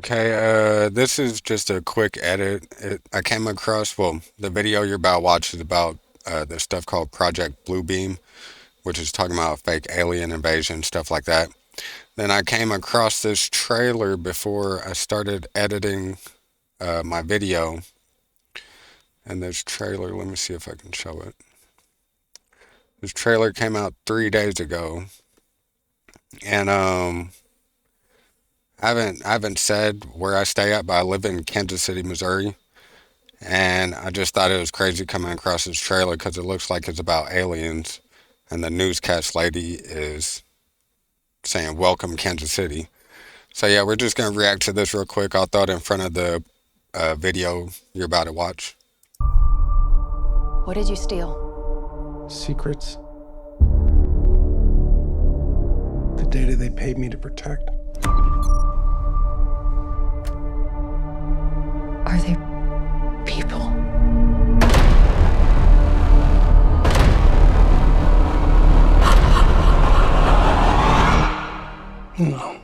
Okay, this is just a quick edit. I came across, well, the video you're about to watch is about this stuff called Project Bluebeam, which is talking about fake alien invasion, stuff like that. Then I came across this trailer before I started editing my video, and this trailer, let me see if I can show it. This trailer came out 3 days ago, and I haven't said where I stay at, but I live in Kansas City, Missouri. And I just thought it was crazy coming across this trailer because it looks like it's about aliens. And the newscast lady is saying, "Welcome, Kansas City." So, yeah, we're just going to react to this real quick. I'll throw it in front of the video you're about to watch. What did you steal? Secrets. The data they paid me to protect. Are they people? No.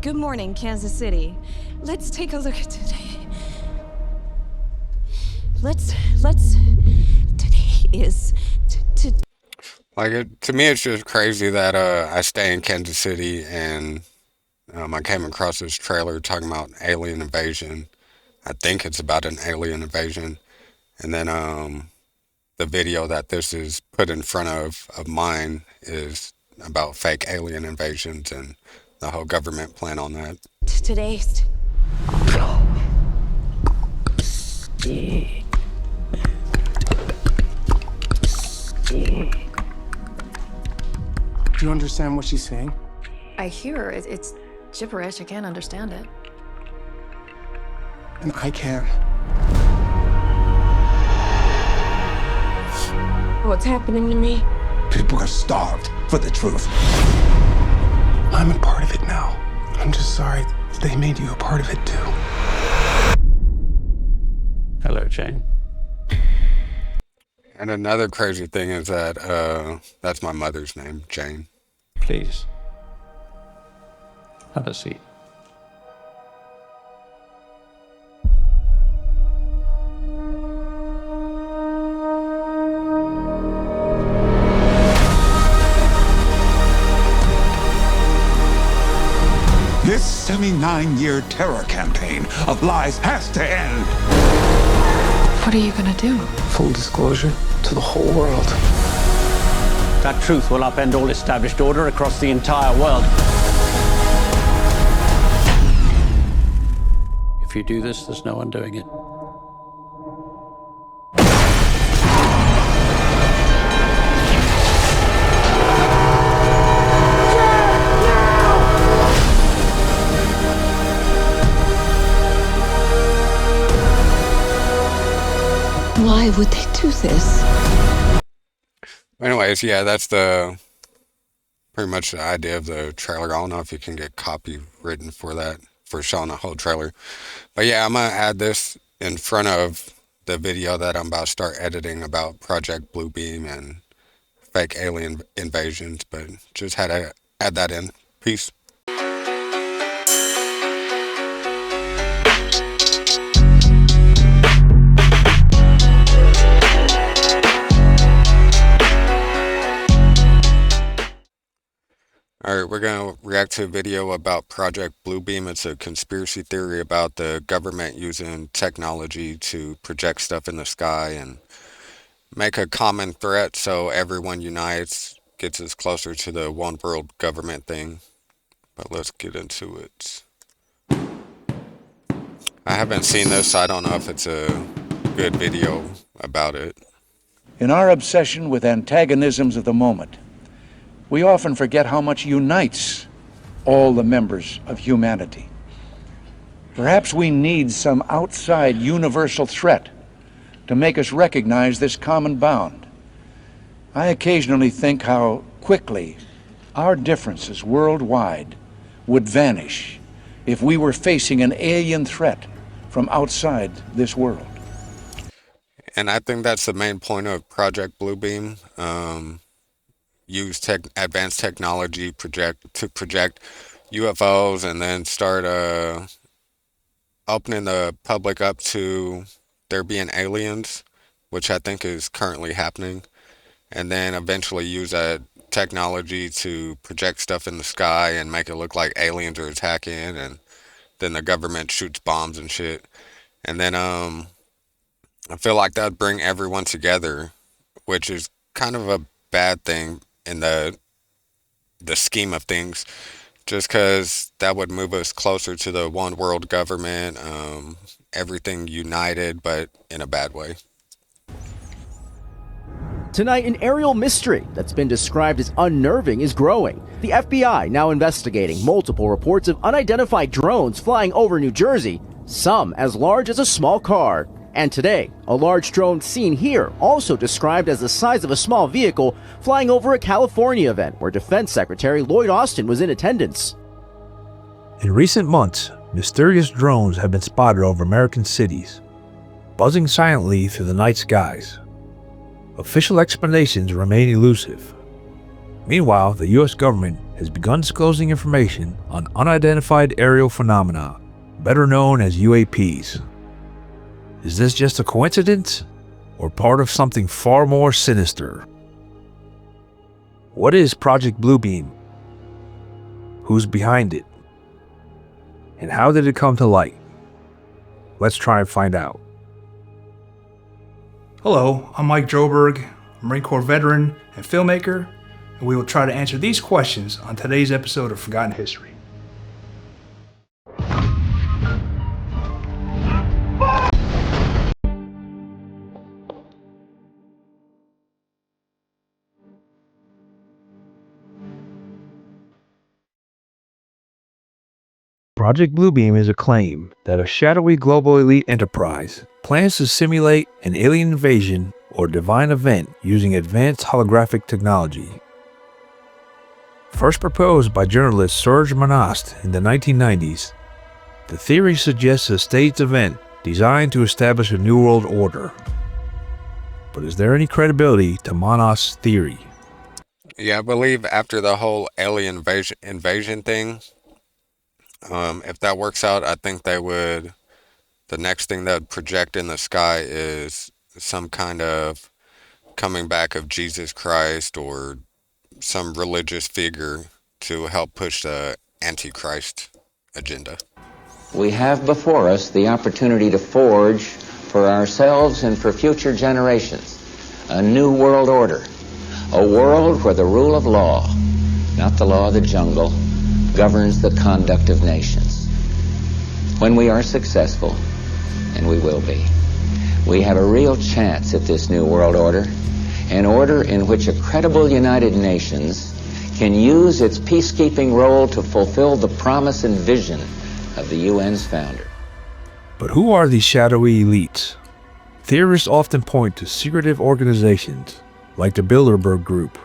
Good morning, Kansas City. Let's take a look at today. Today is To me, it's just crazy that I stay in Kansas City and I came across this trailer talking about alien invasion. I think it's about an alien invasion. And then the video that this is put in front of mine is about fake alien invasions and the whole government plan on that. today's. Do you understand what she's saying? I hear it's gibberish. I can't understand it. And I can. What's happening to me? People are starved for the truth. I'm a part of it now. I'm just sorry they made you a part of it too. Hello, Jane. And another crazy thing is that that's my mother's name, Jane. Please. Have a seat. This 79-year terror campaign of lies has to end. What are you gonna do? Full disclosure to the whole world. That truth will upend all established order across the entire world. If you do this, there's no undoing it. Why would they do this? Anyways, yeah, that's pretty much the idea of the trailer. I don't know if you can get copywritten for that, for showing the whole trailer. But yeah, I'm gonna add this in front of the video that I'm about to start editing about Project Bluebeam and fake alien invasions. But just had to add that in. Peace. All right, we're going to react to a video about Project Bluebeam. It's a conspiracy theory about the government using technology to project stuff in the sky and make a common threat so everyone unites, gets us closer to the one world government thing. But let's get into it. I haven't seen this, so I don't know if it's a good video about it. In our obsession with antagonisms of the moment, we often forget how much unites all the members of humanity. Perhaps we need some outside universal threat to make us recognize this common bound. I occasionally think how quickly our differences worldwide would vanish if we were facing an alien threat from outside this world. And I think that's the main point of Project Bluebeam. use advanced technology to project UFOs, and then start opening the public up to there being aliens, which I think is currently happening, and then eventually use that technology to project stuff in the sky and make it look like aliens are attacking, and then the government shoots bombs and shit. And then I feel like that'd bring everyone together, which is kind of a bad thing in the scheme of things, just because that would move us closer to the one world government, everything united, but in a bad way. Tonight, an aerial mystery that's been described as unnerving is growing. The FBI now investigating multiple reports of unidentified drones flying over New Jersey, some as large as a small car. And today, a large drone seen here, also described as the size of a small vehicle, flying over a California event where Defense Secretary Lloyd Austin was in attendance. In recent months, mysterious drones have been spotted over American cities, buzzing silently through the night skies. Official explanations remain elusive. Meanwhile, the U.S. government has begun disclosing information on unidentified aerial phenomena, better known as UAPs. Is this just a coincidence, or part of something far more sinister? What is Project Bluebeam? Who's behind it? And how did it come to light? Let's try and find out. Hello, I'm Mike Droberg, a Marine Corps veteran and filmmaker, and we will try to answer these questions on today's episode of Forgotten History. Project Bluebeam is a claim that a shadowy global elite enterprise plans to simulate an alien invasion or divine event using advanced holographic technology. First proposed by journalist Serge Monast in the 1990s, the theory suggests a staged event designed to establish a new world order. But is there any credibility to Monast's theory? Yeah, I believe after the whole alien invasion thing, if that works out, I think the next thing that would project in the sky is some kind of coming back of Jesus Christ or some religious figure to help push the Antichrist agenda. We have before us the opportunity to forge for ourselves and for future generations a new world order, a world where the rule of law, not the law of the jungle, governs the conduct of nations. When we are successful, and we will be, we have a real chance at this new world order, an order in which a credible United Nations can use its peacekeeping role to fulfill the promise and vision of the UN's founder. But who are these shadowy elites? Theorists often point to secretive organizations like the Bilderberg Group,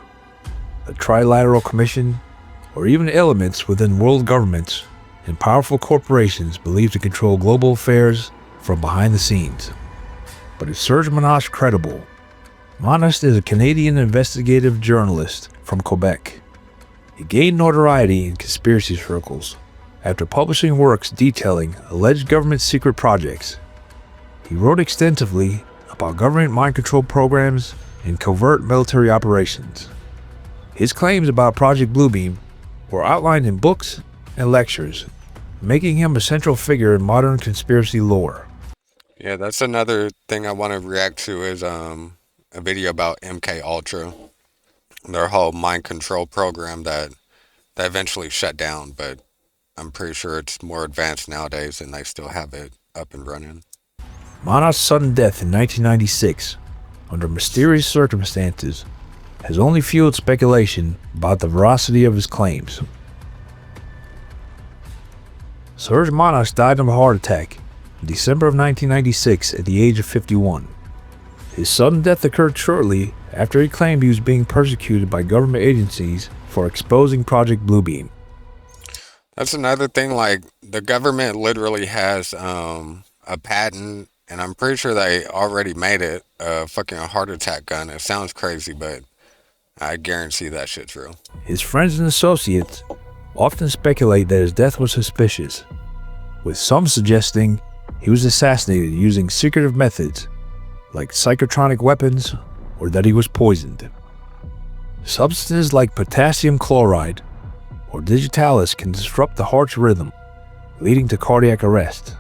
the Trilateral Commission, or even elements within world governments and powerful corporations believed to control global affairs from behind the scenes. But is Serge Monast credible? Monast is a Canadian investigative journalist from Quebec. He gained notoriety in conspiracy circles after publishing works detailing alleged government secret projects. He wrote extensively about government mind control programs and covert military operations. His claims about Project Bluebeam were outlined in books and lectures, making him a central figure in modern conspiracy lore. Yeah, that's another thing I want to react to is a video about MK Ultra, their whole mind control program that they eventually shut down, but I'm pretty sure it's more advanced nowadays and they still have it up and running. Monast's sudden death in 1996, under mysterious circumstances, has only fueled speculation about the veracity of his claims. Serge Monast died of a heart attack in December of 1996 at the age of 51. His sudden death occurred shortly after he claimed he was being persecuted by government agencies for exposing Project Bluebeam. That's another thing, like, the government literally has a patent, and I'm pretty sure they already made it, a fucking heart attack gun. It sounds crazy, but I guarantee that shit's real. His friends and associates often speculate that his death was suspicious, with some suggesting he was assassinated using secretive methods like psychotronic weapons or that he was poisoned. Substances like potassium chloride or digitalis can disrupt the heart's rhythm, leading to cardiac arrest.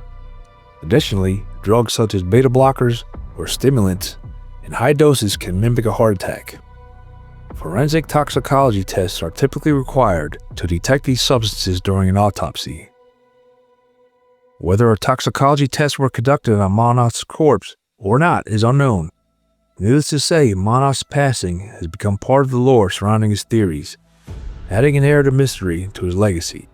Additionally, drugs such as beta blockers or stimulants in high doses can mimic a heart attack. Forensic toxicology tests are typically required to detect these substances during an autopsy. Whether a toxicology test were conducted on Monost's corpse or not is unknown. Needless to say, Monost's passing has become part of the lore surrounding his theories, adding an air to mystery to his legacy.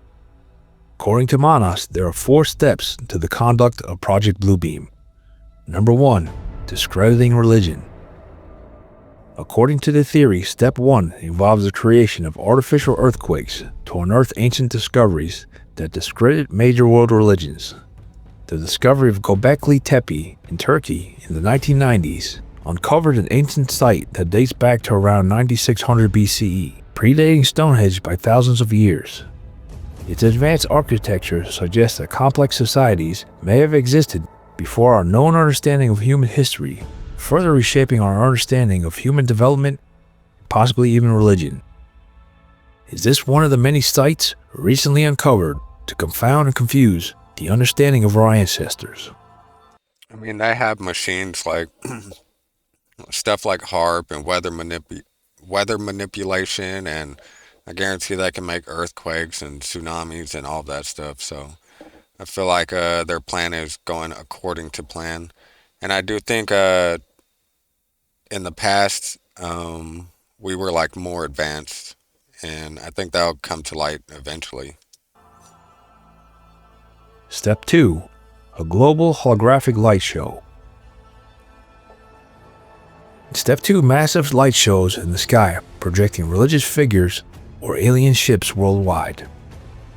According to Monos, there are 4 steps to the conduct of Project Bluebeam. Number 1. Discrediting religion. According to the theory, step 1 involves the creation of artificial earthquakes to unearth ancient discoveries that discredit major world religions. The discovery of Göbekli Tepe in Turkey in the 1990s uncovered an ancient site that dates back to around 9600 BCE, predating Stonehenge by thousands of years. Its advanced architecture suggests that complex societies may have existed before our known understanding of human history, further reshaping our understanding of human development, possibly even religion. Is this one of the many sites recently uncovered to confound and confuse the understanding of our ancestors? I mean, they have machines like stuff like HARP and weather manipulation, and I guarantee they can make earthquakes and tsunamis and all that stuff. So I feel like their plan is going according to plan. And I do think in the past we were like more advanced, and I think that'll come to light eventually. Step 2. A global holographic light show. Step 2. Massive light shows in the sky projecting religious figures or alien ships worldwide.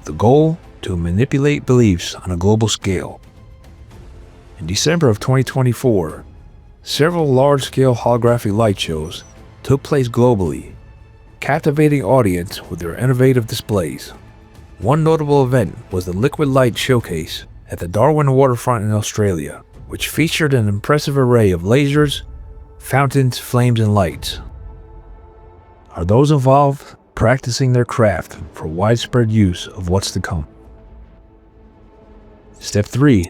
The goal? To manipulate beliefs on a global scale. In December of 2024, several large-scale holographic light shows took place globally, captivating audience with their innovative displays. One notable event was the Liquid Light Showcase at the Darwin waterfront in Australia, which featured an impressive array of lasers, fountains, flames, and lights. Are those involved practicing their craft for widespread use of what's to come? Step 3.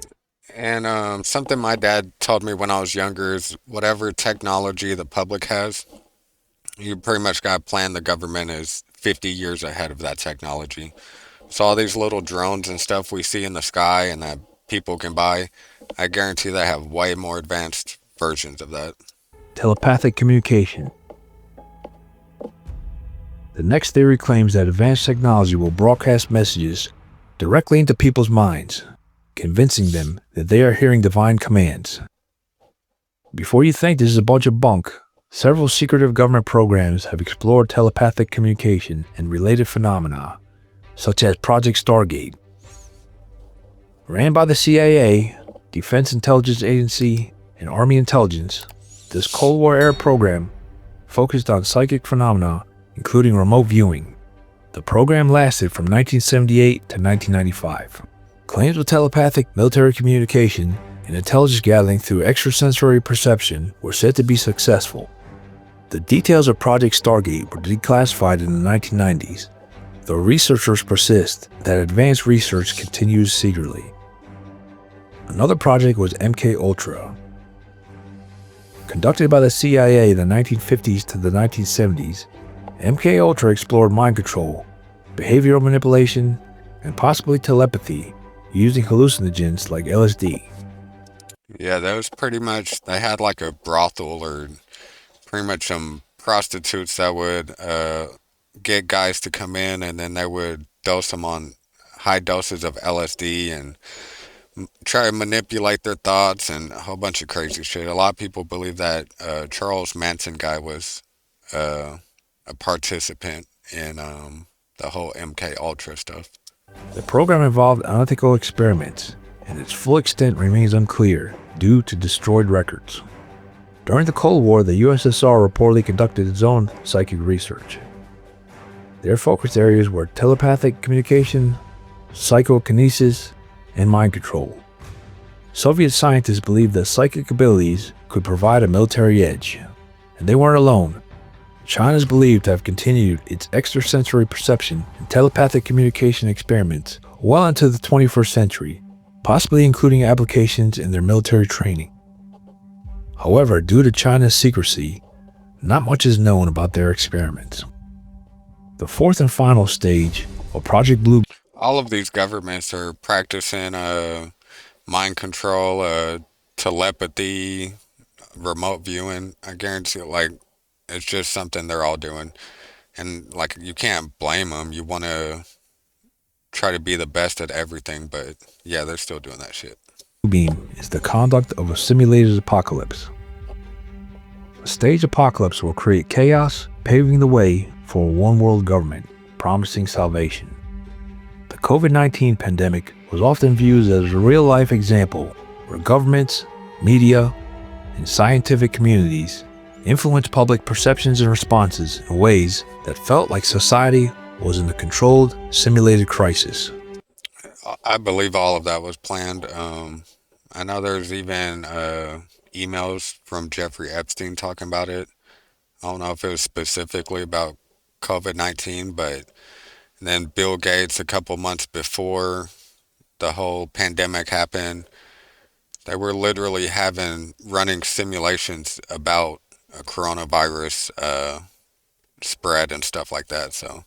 And something my dad told me when I was younger is whatever technology the public has, you pretty much got to plan the government is 50 years ahead of that technology. So all these little drones and stuff we see in the sky and that people can buy, I guarantee they have way more advanced versions of that. Telepathic communication. The next theory claims that advanced technology will broadcast messages directly into people's minds, convincing them that they are hearing divine commands. Before you think this is a bunch of bunk, several secretive government programs have explored telepathic communication and related phenomena, such as Project Stargate. Ran by the CIA, Defense Intelligence Agency, and Army Intelligence, this Cold War-era program focused on psychic phenomena, including remote viewing. The program lasted from 1978 to 1995. Claims of telepathic military communication and intelligence gathering through extrasensory perception were said to be successful. The details of Project Stargate were declassified in the 1990s, though researchers persist that advanced research continues secretly. Another project was MK Ultra. Conducted by the CIA in the 1950s to the 1970s, MK Ultra explored mind control, behavioral manipulation, and possibly telepathy using hallucinogens like LSD. Yeah, that was pretty much, they had like a brothel or pretty much some prostitutes that would get guys to come in, and then they would dose them on high doses of LSD and try to manipulate their thoughts and a whole bunch of crazy shit. A lot of people believe that Charles Manson guy was a participant in the whole MK Ultra stuff. The program involved unethical experiments, and its full extent remains unclear due to destroyed records. During the Cold War, the USSR reportedly conducted its own psychic research. Their focus areas were telepathic communication, psychokinesis, and mind control. Soviet scientists believed that psychic abilities could provide a military edge, and they weren't alone. China is believed to have continued its extrasensory perception and telepathic communication experiments well into the 21st century, possibly including applications in their military training. However, due to China's secrecy, not much is known about their experiments. The fourth and final stage of Project Bluebeam. All of these governments are practicing mind control, telepathy, remote viewing. I guarantee like it's just something they're all doing. And like you can't blame them. You want to try to be the best at everything, but yeah, they're still doing that shit. Bluebeam is the conduct of a simulated apocalypse. A staged apocalypse will create chaos, paving the way for a one-world government, promising salvation. The COVID-19 pandemic was often viewed as a real-life example where governments, media, and scientific communities influenced public perceptions and responses in ways that felt like society was in a controlled, simulated crisis. I believe all of that was planned. I know there's even emails from Jeffrey Epstein talking about it. I don't know if it was specifically about COVID-19, but then Bill Gates, a couple months before the whole pandemic happened, they were literally running simulations about a coronavirus spread and stuff like that. So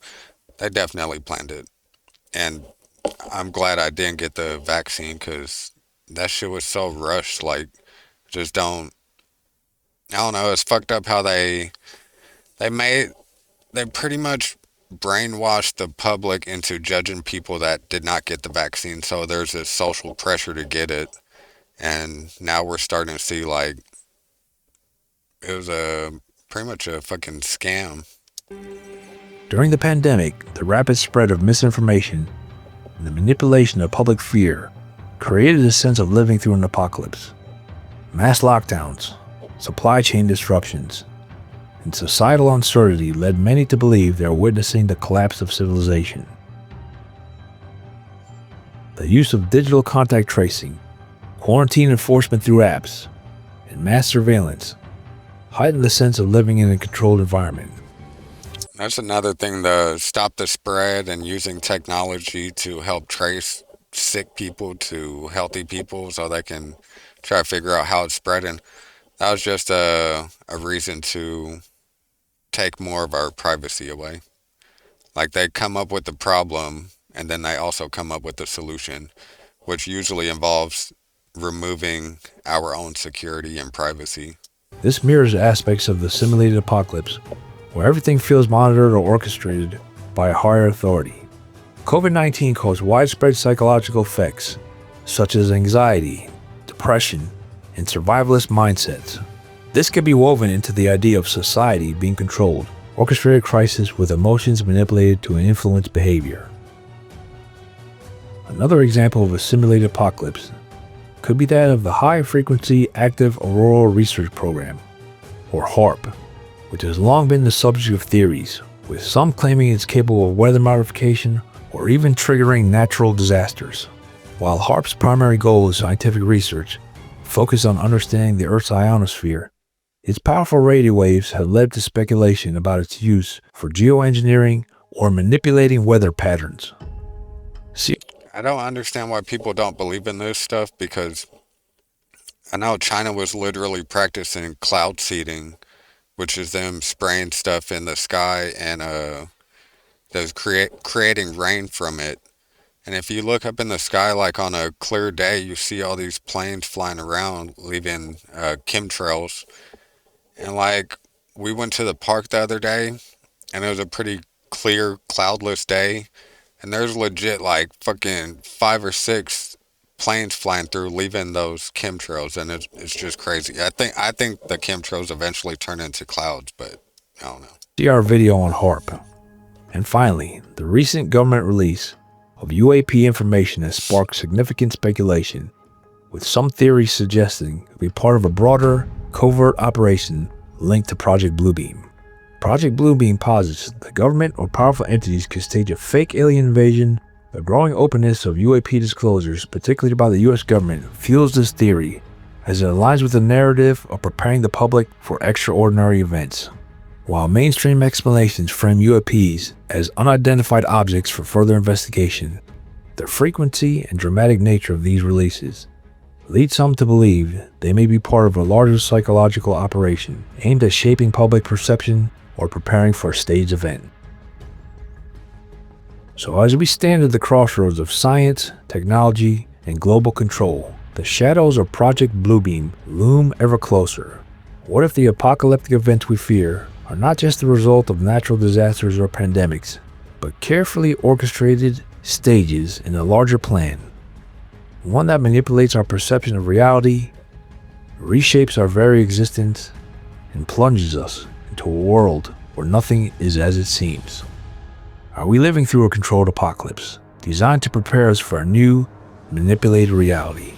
they definitely planned it. And I'm glad I didn't get the vaccine because that shit was so rushed. Like, just don't. I don't know. It's fucked up how they pretty much brainwashed the public into judging people that did not get the vaccine. So there's this social pressure to get it, and now we're starting to see like it was pretty much a fucking scam. During the pandemic, the rapid spread of misinformation and the manipulation of public fear created a sense of living through an apocalypse. Mass lockdowns, supply chain disruptions, and societal uncertainty led many to believe they were witnessing the collapse of civilization. The use of digital contact tracing, quarantine enforcement through apps, and mass surveillance heightened the sense of living in a controlled environment. That's another thing, to stop the spread and using technology to help trace sick people to healthy people so they can try to figure out how it's spreading. That was just a reason to take more of our privacy away. Like they come up with the problem and then they also come up with the solution, which usually involves removing our own security and privacy. This mirrors aspects of the simulated apocalypse where everything feels monitored or orchestrated by a higher authority. COVID-19 caused widespread psychological effects such as anxiety, depression, and survivalist mindsets. This can be woven into the idea of society being controlled, orchestrated crisis with emotions manipulated to influence behavior. Another example of a simulated apocalypse could be that of the High Frequency Active Auroral Research Program, or HARP, which has long been the subject of theories, with some claiming it's capable of weather modification or even triggering natural disasters. While HARP's primary goal is scientific research, focused on understanding the Earth's ionosphere, its powerful radio waves have led to speculation about its use for geoengineering or manipulating weather patterns. I don't understand why people don't believe in this stuff, because I know China was literally practicing cloud seeding, which is them spraying stuff in the sky and those creating rain from it. And if you look up in the sky, like on a clear day, you see all these planes flying around, leaving chemtrails. And like, we went to the park the other day, and it was a pretty clear, cloudless day. And there's legit like fucking 5 or 6 planes flying through, leaving those chemtrails, and it's just crazy. I think the chemtrails eventually turn into clouds, but I don't know. See our video on HARP. And finally, the recent government release of UAP information has sparked significant speculation, with some theories suggesting it to be part of a broader covert operation linked to Project Bluebeam. Project Bluebeam posits that government or powerful entities could stage a fake alien invasion. The growing openness of UAP disclosures, particularly by the US government, fuels this theory, as it aligns with the narrative of preparing the public for extraordinary events. While mainstream explanations frame UAPs as unidentified objects for further investigation, the frequency and dramatic nature of these releases lead some to believe they may be part of a larger psychological operation aimed at shaping public perception or preparing for a staged event. So as we stand at the crossroads of science, technology, and global control, the shadows of Project Bluebeam loom ever closer. What if the apocalyptic events we fear are not just the result of natural disasters or pandemics, but carefully orchestrated stages in a larger plan? One that manipulates our perception of reality, reshapes our very existence, and plunges us into a world where nothing is as it seems. Are we living through a controlled apocalypse, designed to prepare us for a new, manipulated reality?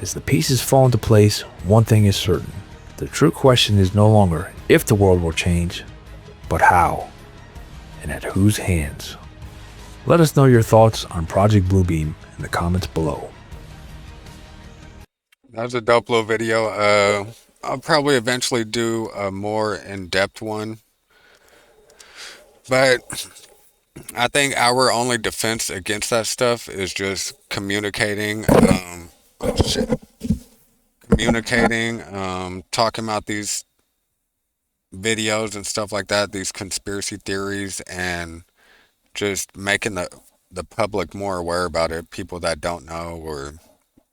As the pieces fall into place, one thing is certain. The true question is no longer if the world will change, but how, and at whose hands. Let us know your thoughts on Project Bluebeam in the comments below. That was a dope little video. I'll probably eventually do a more in-depth one, but I think our only defense against that stuff is just communicating. Oh shit. Communicating, talking about these videos and stuff like that, these conspiracy theories, and just making the public more aware about it. People that don't know or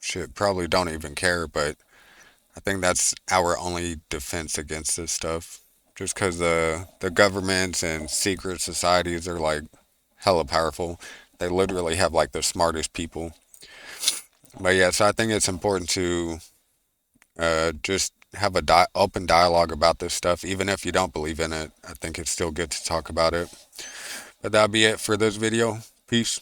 shit probably don't even care, but I think that's our only defense against this stuff. Just because the governments and secret societies are like hella powerful. They literally have like the smartest people. But yeah, so I think it's important to just have a open dialogue about this stuff. Even if you don't believe in it, I think it's still good to talk about it. But that'll be it for this video. Peace.